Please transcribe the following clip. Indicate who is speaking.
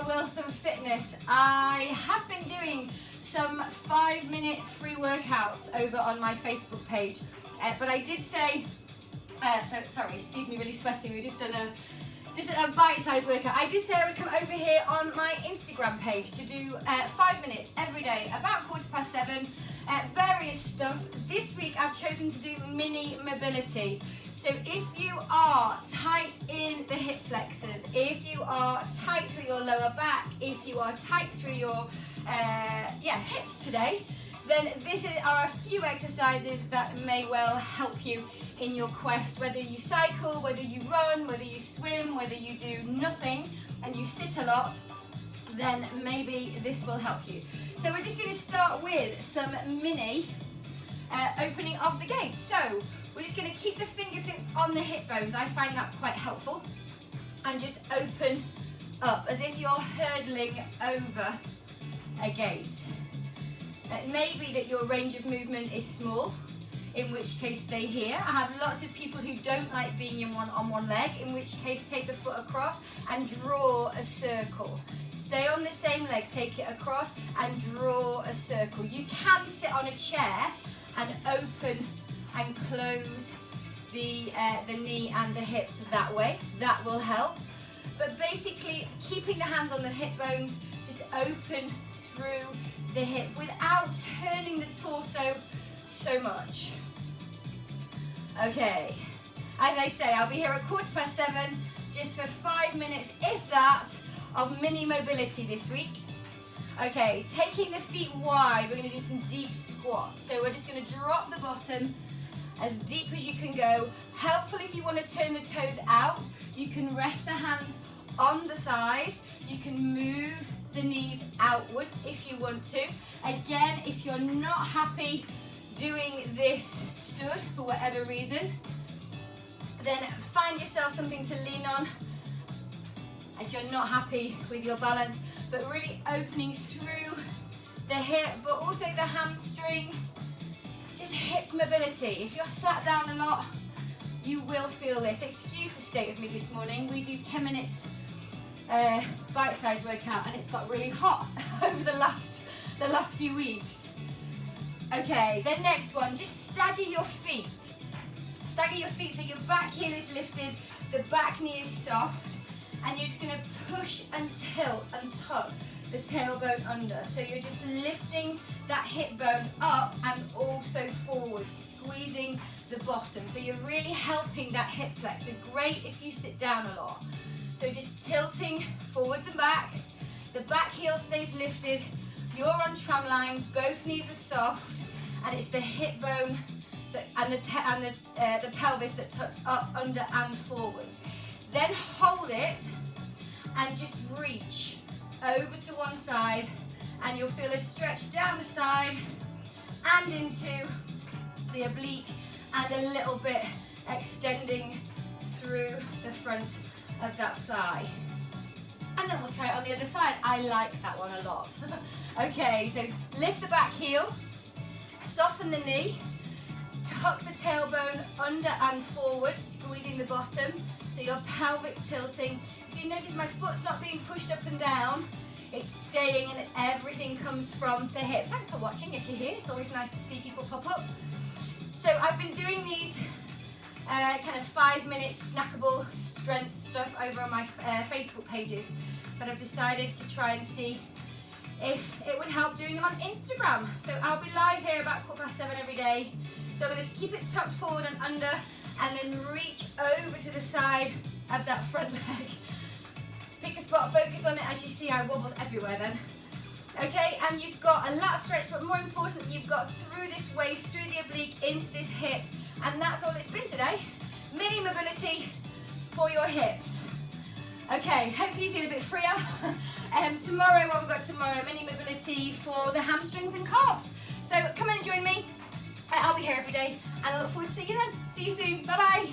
Speaker 1: Emma Wilson Fitness. I have been doing some 5-minute free workouts over on my Facebook page, but I did say, sorry, excuse me, really sweating. We've just done a bite-sized workout. I did say I would come over here on my Instagram page to do 5 minutes every day, about 7:15, various stuff. This week I've chosen to do mini mobility. So if you are tight in the hip flexors, if you are tight through your lower back, if you are tight through your hips today, then these are a few exercises that may well help you in your quest, whether you cycle, whether you run, whether you swim, whether you do nothing and you sit a lot, then maybe this will help you. So we're just going to start with some mini opening of the gate. So we're just going to keep the fingertips on the hip bones. I find that quite helpful. And just open up as if you're hurdling over a gate. It may be that your range of movement is small, in which case stay here. I have lots of people who don't like being on one leg, in which case take the foot across and draw a circle. Stay on the same leg, take it across and draw a circle. You can sit on a chair and open and close the knee and the hip that way. That will help. But basically, keeping the hands on the hip bones, just open through the hip without turning the torso so much. Okay, as I say, I'll be here at 7:15 just for 5 minutes, if that, of mini mobility this week. Okay, taking the feet wide, we're going to do some deep squats. So we're just going to drop the bottom as deep as you can go. Helpful if you want to turn the toes out, you can rest the hands on the thighs. You can move the knees outwards if you want to. Again, if you're not happy doing this stood for whatever reason, then find yourself something to lean on if you're not happy with your balance, but really opening through the hip, but also the hamstring. Just hip mobility. If you're sat down a lot, you will feel this. Excuse the state of me this morning. We do 10 minutes bite-sized workout and it's got really hot over the last few weeks. Okay, the next one, just stagger your feet. Stagger your feet so your back heel is lifted, the back knee is soft, and you're just going to push and tilt and tuck the tailbone under. So you're just lifting that hip bone up and also forward, squeezing the bottom. So you're really helping that hip flexor. Great if you sit down a lot. So just tilting forwards and back. The back heel stays lifted. You're on tram line. Both knees are soft, and it's the hip bone and the pelvis that tucks up, under, and forwards. Then hold it and just reach over to one side, and you'll feel a stretch down the side and into the oblique, and a little bit extending through the front of that thigh. And then we'll try it on the other side. I like that one a lot. Okay, so lift the back heel, soften the knee, tuck the tailbone under and forward, squeezing the bottom, so your pelvic tilting. If you notice my foot's not being pushed up and down, it's staying, and everything comes from the hip. Thanks for watching if you're here. It's always nice to see people pop up. So I've been doing these kind of 5-minute snackable strength stuff over on my Facebook pages, but I've decided to try and see if it would help doing them on Instagram. So I'll be live here about 7:15 every day. So I'm going to keep it tucked forward and under, and then reach over to the side of that front leg. Pick a spot, focus on it. As you see, I wobbled everywhere then. Okay, and you've got a lat stretch, but more importantly, you've got through this waist, through the oblique, into this hip, and that's all it's been today. Mini mobility for your hips. Okay, hopefully you feel a bit freer. Tomorrow, what we've got tomorrow, mini mobility for the hamstrings and calves. So come and join me. I'll be here every day, and I look forward to seeing you then. See you soon. Bye-bye.